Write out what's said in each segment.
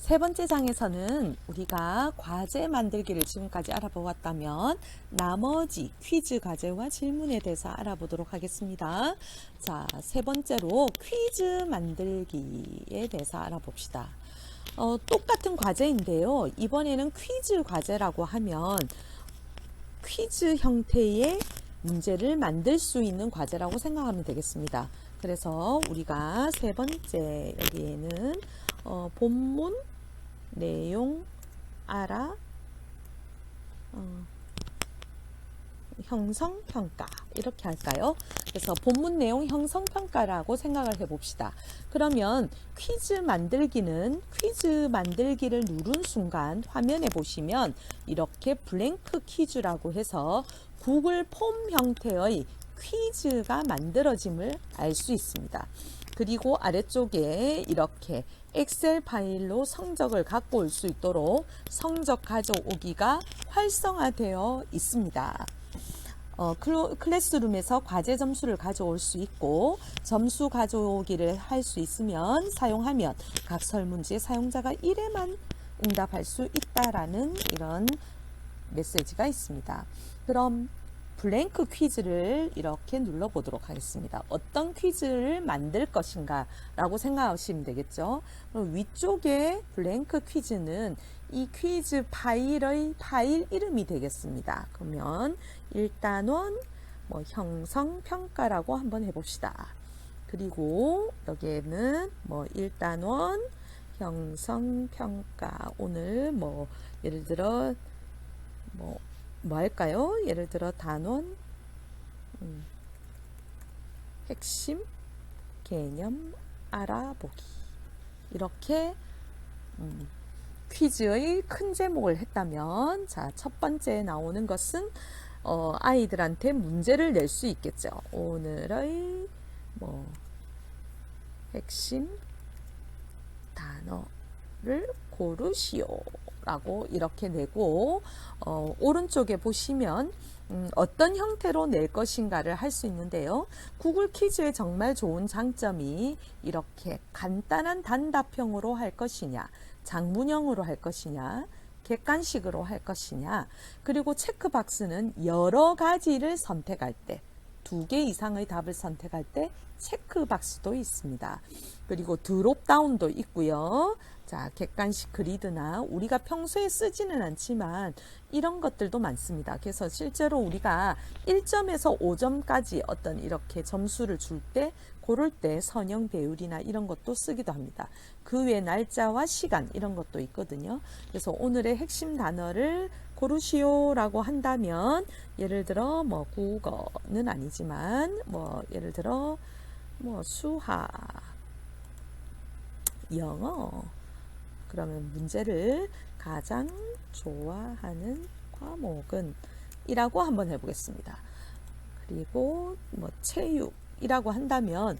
세 번째 장에서는 우리가 과제 만들기를 지금까지 알아보았다면 나머지 퀴즈 과제와 질문에 대해서 알아보도록 하겠습니다. 자, 세 번째로 퀴즈 만들기에 대해서 알아봅시다. 똑같은 과제인데요. 이번에는 퀴즈 과제라고 하면 퀴즈 형태의 문제를 만들 수 있는 과제라고 생각하면 되겠습니다. 그래서 우리가 세 번째 여기에는 본문 내용 알아 형성평가 이렇게 할까요? 그래서 본문 내용 형성평가라고 생각을 해봅시다. 그러면 퀴즈 만들기는 퀴즈 만들기를 누른 순간 화면에 보시면 이렇게 블랭크 퀴즈라고 해서 구글 폼 형태의 퀴즈가 만들어짐을 알 수 있습니다. 그리고 아래쪽에 이렇게 엑셀 파일로 성적을 갖고 올 수 있도록 성적 가져오기가 활성화되어 있습니다. 클래스룸에서 과제 점수를 가져올 수 있고 점수 가져오기를 할 수 있으면 사용하면 각 설문지에 사용자가 1회만 응답할 수 있다라는 이런 메시지가 있습니다. 그럼 블랭크 퀴즈를 이렇게 눌러보도록 하겠습니다. 어떤 퀴즈를 만들 것인가 라고 생각하시면 되겠죠. 그럼 위쪽에 블랭크 퀴즈는 이 퀴즈 파일의 파일 이름이 되겠습니다. 그러면 일단원 형성평가라고 한번 해봅시다. 그리고 여기에는 일단원 형성평가 오늘 예를 들어 뭐 할까요? 예를 들어 단원 핵심 개념 알아보기 이렇게 퀴즈의 큰 제목을 했다면 자, 첫 번째 나오는 것은 아이들한테 문제를 낼 수 있겠죠. 오늘의 핵심 단어를 고르시오 라고 이렇게 내고 오른쪽에 보시면 어떤 형태로 낼 것인가를 할 수 있는데요. 구글 퀴즈의 정말 좋은 장점이 이렇게 간단한 단답형으로 할 것이냐, 장문형으로 할 것이냐, 객관식으로 할 것이냐, 그리고 체크박스는 여러 가지를 선택할 때 2개 이상의 답을 선택할 때 체크박스도 있습니다. 그리고 드롭다운도 있고요. 자, 객관식 그리드나 우리가 평소에 쓰지는 않지만 이런 것들도 많습니다. 그래서 실제로 우리가 1점에서 5점까지 어떤 이렇게 점수를 줄 때 고를 때 선형 배율이나 이런 것도 쓰기도 합니다. 그 외 날짜와 시간 이런 것도 있거든요. 그래서 오늘의 핵심 단어를 고르시오라고 한다면 예를 들어 국어는 아니지만 예를 들어 수학, 영어 그러면 문제를 가장 좋아하는 과목은 이라고 한번 해보겠습니다. 그리고 체육이라고 한다면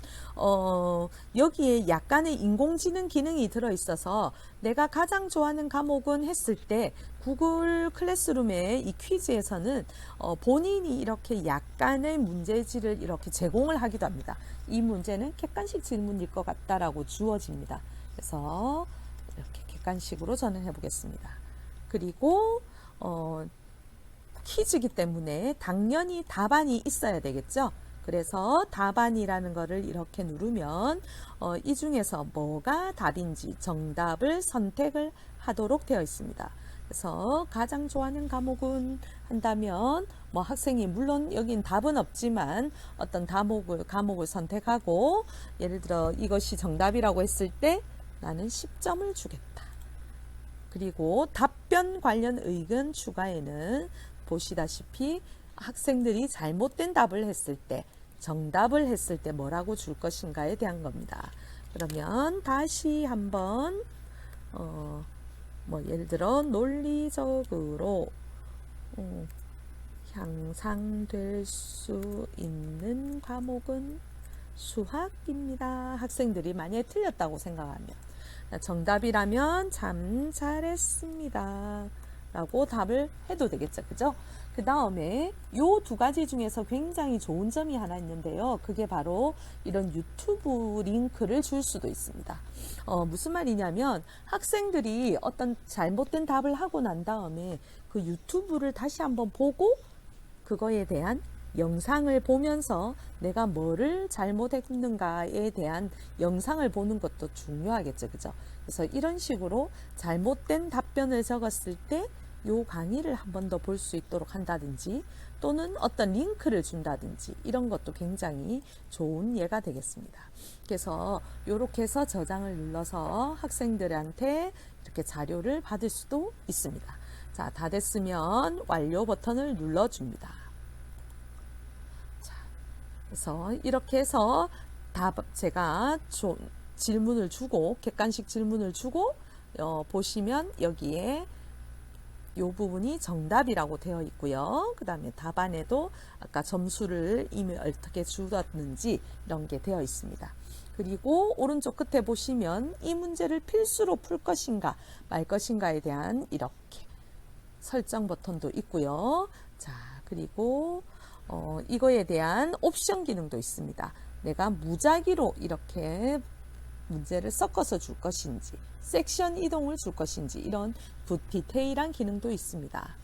여기에 약간의 인공지능 기능이 들어있어서 내가 가장 좋아하는 과목은 했을 때 구글 클래스룸의 이 퀴즈에서는 본인이 이렇게 약간의 문제지를 이렇게 제공을 하기도 합니다. 이 문제는 객관식 질문일 것 같다라고 주어집니다. 그래서 이렇게 객관식으로 저는 해보겠습니다. 그리고 퀴즈이기 때문에 당연히 답안이 있어야 되겠죠. 그래서 답안이라는 거를 이렇게 누르면 이 중에서 뭐가 답인지 정답을 선택을 하도록 되어 있습니다. 그래서 가장 좋아하는 과목은 한다면 학생이 물론 여긴 답은 없지만 어떤 과목을 선택하고 예를 들어 이것이 정답이라고 했을 때 나는 10점을 주겠다. 그리고 답변 관련 의견 추가에는 보시다시피 학생들이 잘못된 답을 했을 때 정답을 했을 때 뭐라고 줄 것인가에 대한 겁니다. 그러면 다시 한번 예를 들어 논리적으로 향상될 수 있는 과목은 수학입니다. 학생들이 만약에 틀렸다고 생각하면 정답이라면 참 잘했습니다. 라고 답을 해도 되겠죠. 그죠? 그 다음에 요 두 가지 중에서 굉장히 좋은 점이 하나 있는데요. 그게 바로 이런 유튜브 링크를 줄 수도 있습니다. 무슨 말이냐면 학생들이 어떤 잘못된 답을 하고 난 다음에 그 유튜브를 다시 한번 보고 그거에 대한 영상을 보면서 내가 뭐를 잘못했는가에 대한 영상을 보는 것도 중요하겠죠. 그죠? 그래서 이런 식으로 잘못된 답변을 적었을 때 요 강의를 한 번 더 볼 수 있도록 한다든지 또는 어떤 링크를 준다든지 이런 것도 굉장히 좋은 예가 되겠습니다. 그래서 이렇게 해서 저장을 눌러서 학생들한테 이렇게 자료를 받을 수도 있습니다. 자, 다 됐으면 완료 버튼을 눌러줍니다. 자, 그래서 이렇게 해서 제가 질문을 주고 객관식 질문을 주고 보시면 여기에 이 부분이 정답이라고 되어 있고요. 그 다음에 답안에도 아까 점수를 이미 어떻게 주었는지 이런 게 되어 있습니다. 그리고 오른쪽 끝에 보시면 이 문제를 필수로 풀 것인가 말 것인가에 대한 이렇게 설정 버튼도 있고요. 자, 그리고 이거에 대한 옵션 기능도 있습니다. 내가 무작위로 이렇게 문제를 섞어서 줄 것인지 섹션 이동을 줄 것인지 이런 디테일한 기능도 있습니다.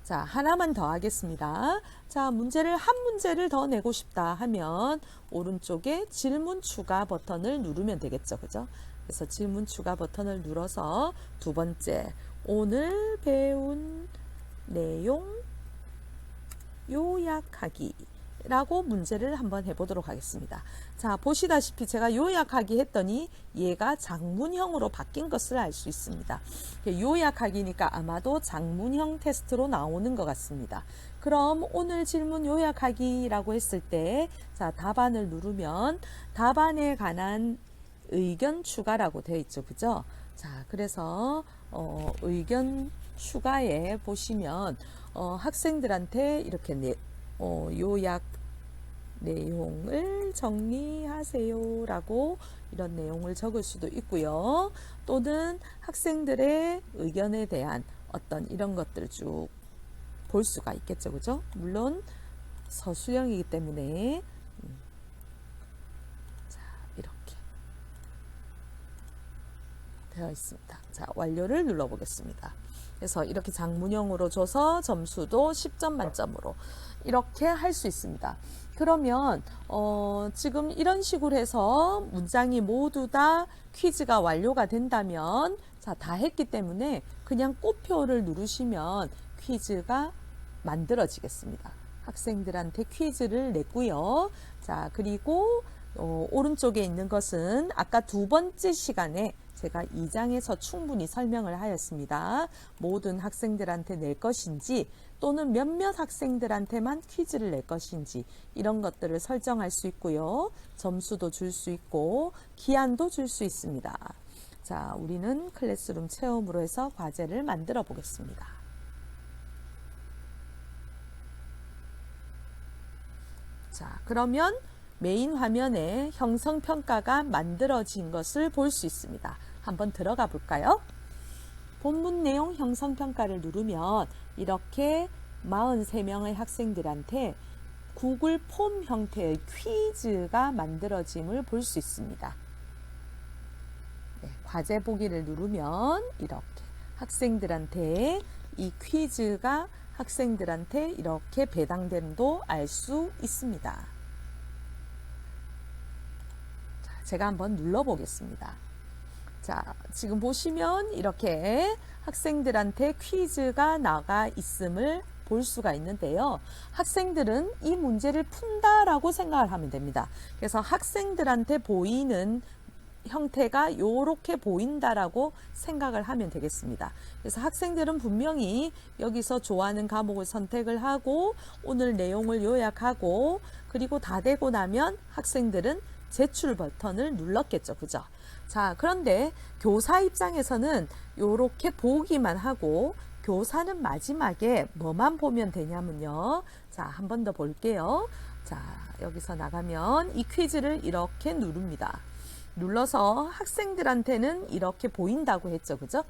자, 하나만 더 하겠습니다. 자, 한 문제를 더 내고 싶다 하면 오른쪽에 질문 추가 버튼을 누르면 되겠죠. 그죠? 그래서 질문 추가 버튼을 눌러서 두 번째 오늘 배운 내용 요약하기 라고 문제를 한번 해보도록 하겠습니다. 자, 보시다시피 제가 요약하기 했더니 얘가 장문형으로 바뀐 것을 알 수 있습니다. 요약하기니까 아마도 장문형 테스트로 나오는 것 같습니다. 그럼 오늘 질문 요약하기라고 했을 때 자, 답안을 누르면 답안에 관한 의견 추가라고 되어 있죠. 그죠? 자, 그래서 의견 추가에 보시면 학생들한테 이렇게 요약 내용을 정리하세요 라고 이런 내용을 적을 수도 있고요. 또는 학생들의 의견에 대한 어떤 이런 것들을 쭉 볼 수가 있겠죠. 그죠? 물론 서술형이기 때문에 자, 이렇게 되어 있습니다. 자, 완료를 눌러 보겠습니다. 그래서 이렇게 장문형으로 줘서 점수도 10점 만점으로 이렇게 할 수 있습니다. 그러면 지금 이런 식으로 해서 문장이 모두 다 퀴즈가 완료가 된다면 자, 다 했기 때문에 그냥 꼬표를 누르시면 퀴즈가 만들어지겠습니다. 학생들한테 퀴즈를 냈고요. 자, 그리고 오른쪽에 있는 것은 아까 두 번째 시간에 제가 2장에서 충분히 설명을 하였습니다. 모든 학생들한테 낼 것인지 또는 몇몇 학생들한테만 퀴즈를 낼 것인지 이런 것들을 설정할 수 있고요. 점수도 줄 수 있고 기한도 줄 수 있습니다. 자, 우리는 클래스룸 체험으로 해서 과제를 만들어 보겠습니다. 자, 그러면 메인 화면에 형성평가가 만들어진 것을 볼 수 있습니다. 한번 들어가 볼까요? 본문 내용 형성평가를 누르면 이렇게 43명의 학생들한테 구글 폼 형태의 퀴즈가 만들어짐을 볼 수 있습니다. 네, 과제 보기를 누르면 이렇게 학생들한테 이 퀴즈가 학생들한테 이렇게 배당됨도 알 수 있습니다. 자, 제가 한번 눌러 보겠습니다. 자, 지금 보시면 이렇게 학생들한테 퀴즈가 나가 있음을 볼 수가 있는데요. 학생들은 이 문제를 푼다라고 생각을 하면 됩니다. 그래서 학생들한테 보이는 형태가 이렇게 보인다라고 생각을 하면 되겠습니다. 그래서 학생들은 분명히 여기서 좋아하는 과목을 선택을 하고 오늘 내용을 요약하고 그리고 다 되고 나면 학생들은 제출 버튼을 눌렀겠죠. 그죠? 자, 그런데 교사 입장에서는 이렇게 보기만 하고 교사는 마지막에 뭐만 보면 되냐면요. 자, 한 번 더 볼게요. 자, 여기서 나가면 이 퀴즈를 이렇게 누릅니다. 눌러서 학생들한테는 이렇게 보인다고 했죠. 그죠?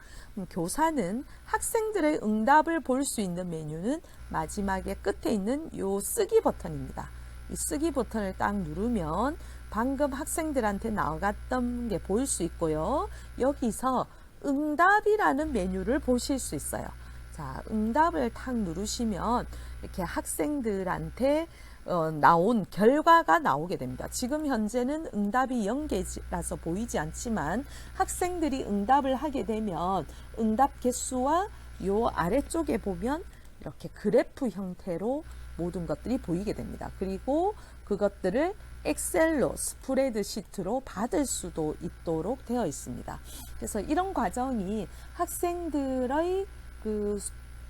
교사는 학생들의 응답을 볼 수 있는 메뉴는 마지막에 끝에 있는 요 쓰기 버튼입니다. 이 쓰기 버튼을 딱 누르면 방금 학생들한테 나갔던 게 보일 수 있고요. 여기서 응답이라는 메뉴를 보실 수 있어요. 자, 응답을 탁 누르시면 이렇게 학생들한테 나온 결과가 나오게 됩니다. 지금 현재는 응답이 0개라서 보이지 않지만 학생들이 응답을 하게 되면 응답 개수와 요 아래쪽에 보면 이렇게 그래프 형태로 모든 것들이 보이게 됩니다. 그리고 그것들을 엑셀로 스프레드시트로 받을 수도 있도록 되어 있습니다. 그래서 이런 과정이 학생들의 그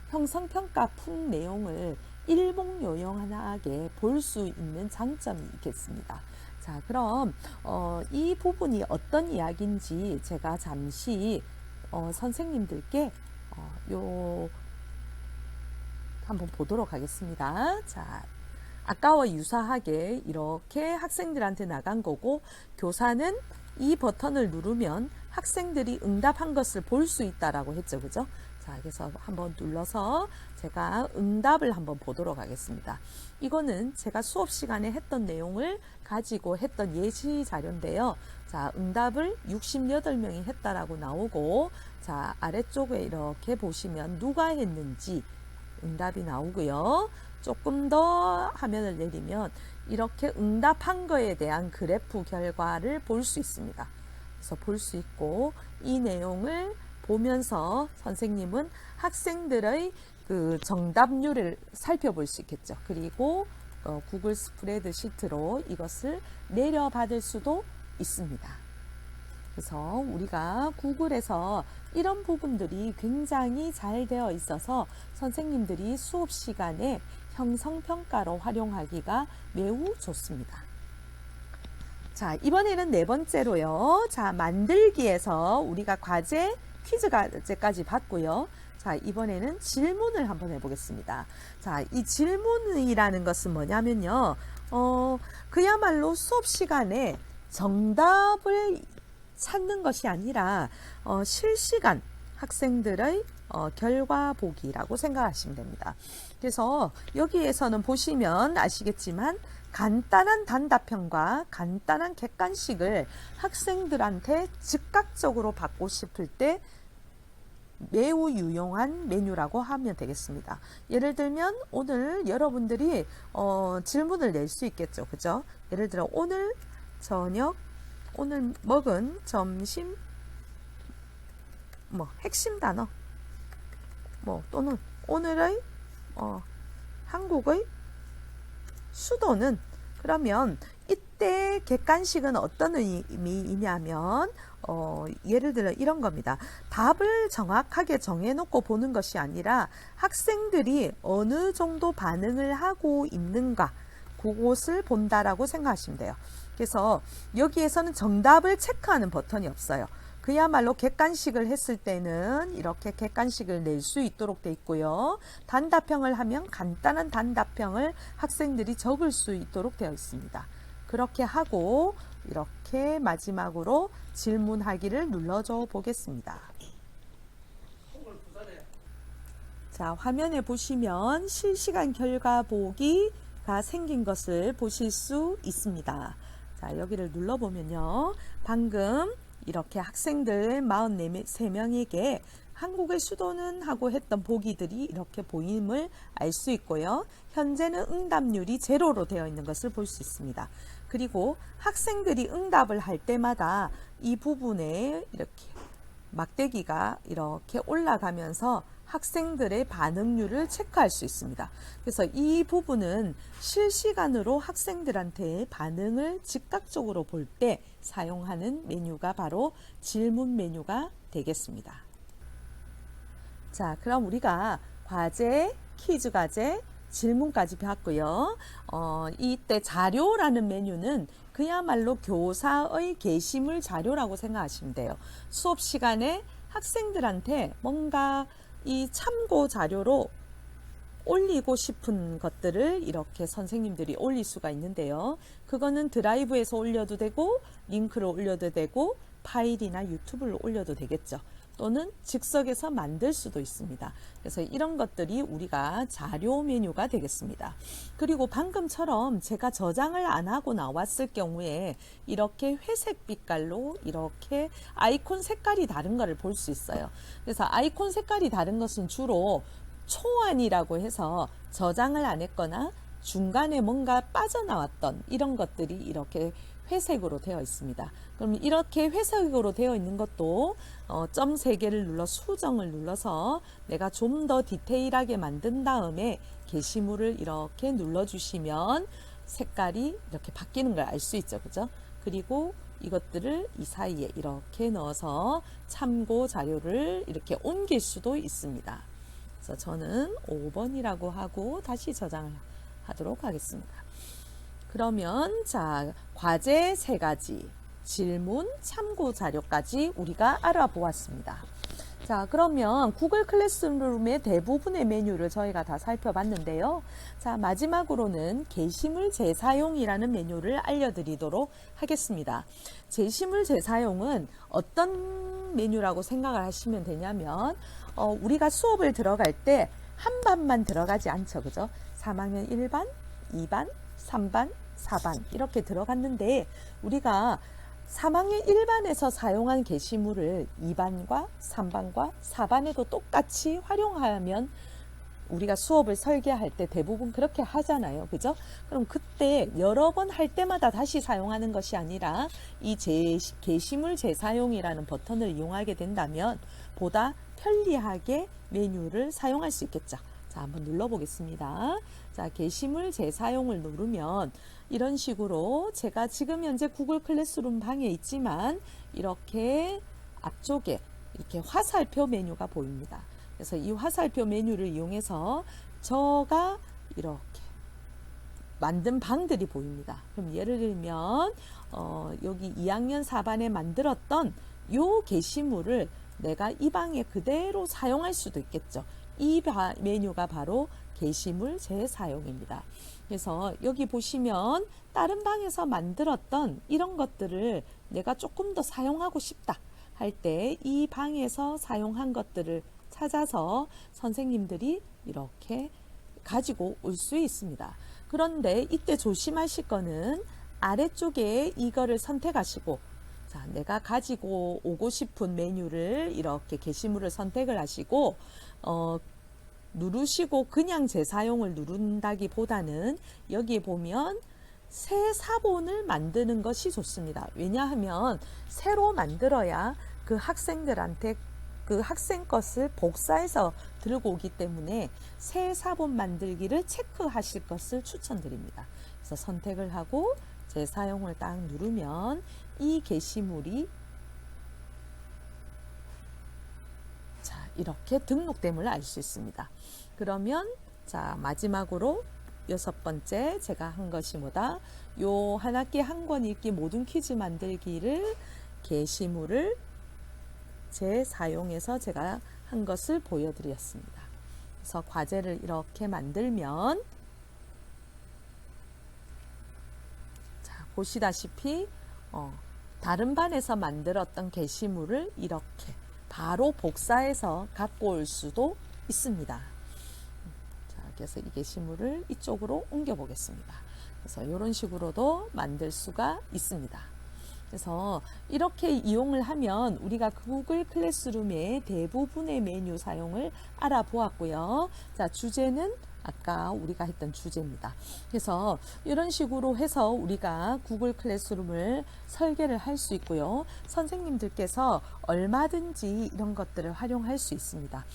형성평가 푼 내용을 일목요연하게 볼 수 있는 장점이 있겠습니다. 자, 그럼 이 부분이 어떤 이야기인지 제가 잠시 선생님들께 요 한번 보도록 하겠습니다. 자, 아까와 유사하게 이렇게 학생들한테 나간 거고 교사는 이 버튼을 누르면 학생들이 응답한 것을 볼 수 있다라고 했죠. 그죠? 자, 그래서 한번 눌러서 제가 응답을 한번 보도록 하겠습니다. 이거는 제가 수업 시간에 했던 내용을 가지고 했던 예시 자료인데요. 자, 응답을 68명이 했다라고 나오고, 자, 아래쪽에 이렇게 보시면 누가 했는지 응답이 나오고요. 조금 더 화면을 내리면 이렇게 응답한 거에 대한 그래프 결과를 볼 수 있습니다. 그래서 볼 수 있고 이 내용을 보면서 선생님은 학생들의 그 정답률을 살펴볼 수 있겠죠. 그리고 구글 스프레드 시트로 이것을 내려받을 수도 있습니다. 그래서 우리가 구글에서 이런 부분들이 굉장히 잘 되어 있어서 선생님들이 수업 시간에 형성평가로 활용하기가 매우 좋습니다. 자, 이번에는 네 번째로요. 자, 만들기에서 우리가 과제, 퀴즈까지 봤고요. 자, 이번에는 질문을 한번 해보겠습니다. 자, 이 질문이라는 것은 뭐냐면요. 그야말로 수업 시간에 정답을 찾는 것이 아니라 실시간 학생들의 결과 보기라고 생각하시면 됩니다. 그래서 여기에서는 보시면 아시겠지만 간단한 단답형과 간단한 객관식을 학생들한테 즉각적으로 받고 싶을 때 매우 유용한 메뉴라고 하면 되겠습니다. 예를 들면 오늘 여러분들이 질문을 낼 수 있겠죠. 그죠? 예를 들어 오늘 저녁, 오늘 먹은 점심 핵심 단어 또는 오늘의 한국의 수도는, 그러면 이때 객관식은 어떤 의미이냐면 예를 들어 이런 겁니다. 답을 정확하게 정해놓고 보는 것이 아니라 학생들이 어느 정도 반응을 하고 있는가, 그것을 본다라고 생각하시면 돼요. 그래서 여기에서는 정답을 체크하는 버튼이 없어요. 그야말로 객관식을 했을 때는 이렇게 객관식을 낼 수 있도록 돼 있고요. 단답형을 하면 간단한 단답형을 학생들이 적을 수 있도록 되어 있습니다. 그렇게 하고 이렇게 마지막으로 질문하기를 눌러줘 보겠습니다. 자, 화면에 보시면 실시간 결과 보기가 생긴 것을 보실 수 있습니다. 자, 여기를 눌러보면요. 방금 이렇게 학생들 43명에게 한국의 수도는 하고 했던 보기들이 이렇게 보임을 알 수 있고요. 현재는 응답률이 제로로 되어 있는 것을 볼 수 있습니다. 그리고 학생들이 응답을 할 때마다 이 부분에 이렇게 막대기가 이렇게 올라가면서 학생들의 반응률을 체크할 수 있습니다. 그래서 이 부분은 실시간으로 학생들한테 반응을 즉각적으로 볼 때 사용하는 메뉴가 바로 질문 메뉴가 되겠습니다. 자, 그럼 우리가 과제, 퀴즈 과제, 질문까지 봤고요. 이때 자료라는 메뉴는 그야말로 교사의 게시물 자료라고 생각하시면 돼요. 수업 시간에 학생들한테 뭔가 이 참고 자료로 올리고 싶은 것들을 이렇게 선생님들이 올릴 수가 있는데요. 그거는 드라이브에서 올려도 되고 링크를 올려도 되고 파일이나 유튜브를 올려도 되겠죠. 또는 즉석에서 만들 수도 있습니다. 그래서 이런 것들이 우리가 자료 메뉴가 되겠습니다. 그리고 방금처럼 제가 저장을 안 하고 나왔을 경우에 이렇게 회색 빛깔로 이렇게 아이콘 색깔이 다른 것을 볼 수 있어요. 그래서 아이콘 색깔이 다른 것은 주로 초안이라고 해서 저장을 안 했거나 중간에 뭔가 빠져나왔던 이런 것들이 이렇게 회색으로 되어 있습니다. 그럼 이렇게 회색으로 되어 있는 것도 점 3개를 눌러 수정을 눌러서 내가 좀 더 디테일하게 만든 다음에 게시물을 이렇게 눌러주시면 색깔이 이렇게 바뀌는 걸 알 수 있죠. 그죠? 그리고 이것들을 이 사이에 이렇게 넣어서 참고 자료를 이렇게 옮길 수도 있습니다. 그래서 저는 5번이라고 하고 다시 저장을 하도록 하겠습니다. 그러면 자, 과제 3가지, 질문, 참고 자료까지 우리가 알아보았습니다. 자, 그러면 구글 클래스룸의 대부분의 메뉴를 저희가 다 살펴봤는데요. 자, 마지막으로는 게시물 재사용이라는 메뉴를 알려드리도록 하겠습니다. 게시물 재사용은 어떤 메뉴라고 생각을 하시면 되냐면 우리가 수업을 들어갈 때 한 반만 들어가지 않죠. 그죠? 3학년 1반, 2반, 3반, 4반 이렇게 들어갔는데 우리가 3학년 1반에서 사용한 게시물을 2반과 3반과 4반에도 똑같이 활용하면 우리가 수업을 설계할 때 대부분 그렇게 하잖아요. 그죠? 그럼 그때 여러 번 할 때마다 다시 사용하는 것이 아니라 이 게시물 재사용이라는 버튼을 이용하게 된다면 보다 편리하게 메뉴를 사용할 수 있겠죠. 자, 한번 눌러보겠습니다. 자, 게시물 재사용을 누르면 이런 식으로 제가 지금 현재 구글 클래스룸 방에 있지만 이렇게 앞쪽에 이렇게 화살표 메뉴가 보입니다. 그래서 이 화살표 메뉴를 이용해서 저가 이렇게 만든 방들이 보입니다. 그럼 예를 들면 여기 2학년 4반에 만들었던 요 게시물을 내가 이 방에 그대로 사용할 수도 있겠죠. 이 메뉴가 바로 게시물 재사용입니다. 그래서 여기 보시면 다른 방에서 만들었던 이런 것들을 내가 조금 더 사용하고 싶다 할 때 이 방에서 사용한 것들을 찾아서 선생님들이 이렇게 가지고 올 수 있습니다. 그런데 이때 조심하실 거는 아래쪽에 이거를 선택하시고 자, 내가 가지고 오고 싶은 메뉴를 이렇게 게시물을 선택을 하시고 누르시고 그냥 재사용을 누른다기보다는 여기에 보면 새 사본을 만드는 것이 좋습니다. 왜냐하면 새로 만들어야 그 학생들한테 그 학생 것을 복사해서 들고 오기 때문에 새 사본 만들기를 체크하실 것을 추천드립니다. 그래서 선택을 하고 재사용을 딱 누르면 이 게시물이 자, 이렇게 등록됨을 알 수 있습니다. 그러면 자, 마지막으로 6번째 제가 한 것이 뭐다? 요 한 학기 한 권 읽기 모든 퀴즈 만들기를 게시물을 재사용해서 제가 한 것을 보여드렸습니다. 그래서 과제를 이렇게 만들면 자, 보시다시피 다른 반에서 만들었던 게시물을 이렇게 바로 복사해서 갖고 올 수도 있습니다. 자, 그래서 이 게시물을 이쪽으로 옮겨 보겠습니다. 그래서 이런 식으로도 만들 수가 있습니다. 그래서 이렇게 이용을 하면 우리가 구글 클래스룸의 대부분의 메뉴 사용을 알아보았고요. 자, 주제는 아까 우리가 했던 주제입니다. 그래서 이런 식으로 해서 우리가 구글 클래스룸을 설계를 할 수 있고요. 선생님들께서 얼마든지 이런 것들을 활용할 수 있습니다.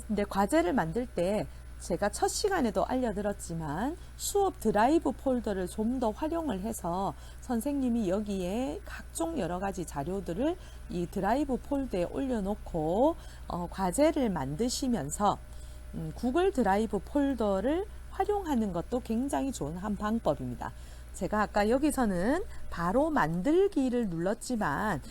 근데 과제를 만들 때 제가 첫 시간에도 알려드렸지만 수업 드라이브 폴더를 좀 더 활용을 해서 선생님이 여기에 각종 여러 가지 자료들을 이 드라이브 폴더에 올려놓고 과제를 만드시면서 구글 드라이브 폴더를 활용하는 것도 굉장히 좋은 한 방법입니다. 제가 아까 여기서는 바로 만들기를 눌렀지만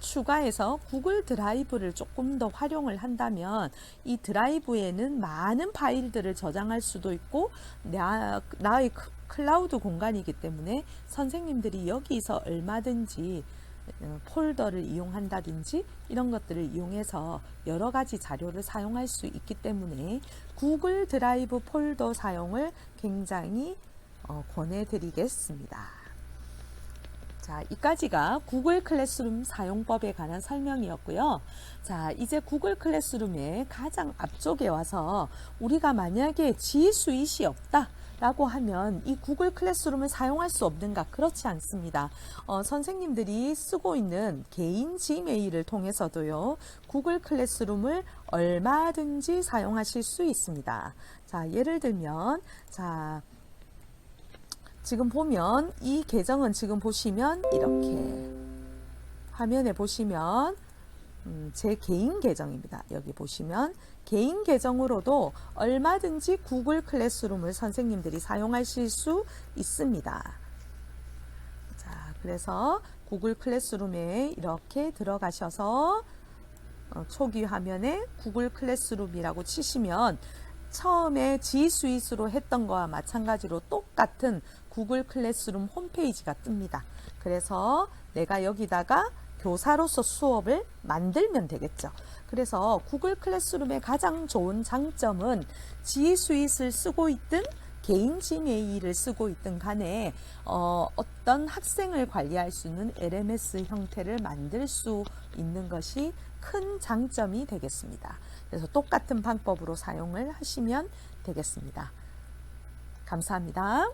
추가해서 구글 드라이브를 조금 더 활용을 한다면 이 드라이브에는 많은 파일들을 저장할 수도 있고 나의 클라우드 공간이기 때문에 선생님들이 여기서 얼마든지 폴더를 이용한다든지 이런 것들을 이용해서 여러 가지 자료를 사용할 수 있기 때문에 구글 드라이브 폴더 사용을 굉장히 권해드리겠습니다. 자, 이까지가 구글 클래스룸 사용법에 관한 설명이었고요. 자, 이제 구글 클래스룸의 가장 앞쪽에 와서 우리가 만약에 G 스윗이 없다 라고 하면 이 구글 클래스룸을 사용할 수 없는가? 그렇지 않습니다. 선생님들이 쓰고 있는 개인 지메일을 통해서도요, 구글 클래스룸을 얼마든지 사용하실 수 있습니다. 자, 예를 들면, 자, 지금 보면 이 계정은 지금 보시면 이렇게 화면에 보시면 제 개인 계정입니다. 여기 보시면 개인 계정으로도 얼마든지 구글 클래스룸을 선생님들이 사용하실 수 있습니다. 자, 그래서 구글 클래스룸에 이렇게 들어가셔서 초기 화면에 구글 클래스룸이라고 치시면 처음에 G 스윗으로 했던 거와 마찬가지로 똑같은 구글 클래스룸 홈페이지가 뜹니다. 그래서 내가 여기다가 교사로서 수업을 만들면 되겠죠. 그래서 구글 클래스룸의 가장 좋은 장점은 G 스윗을 쓰고 있든 개인 지메일을 쓰고 있든 간에 어떤 학생을 관리할 수 있는 LMS 형태를 만들 수 있는 것이 큰 장점이 되겠습니다. 그래서 똑같은 방법으로 사용을 하시면 되겠습니다. 감사합니다.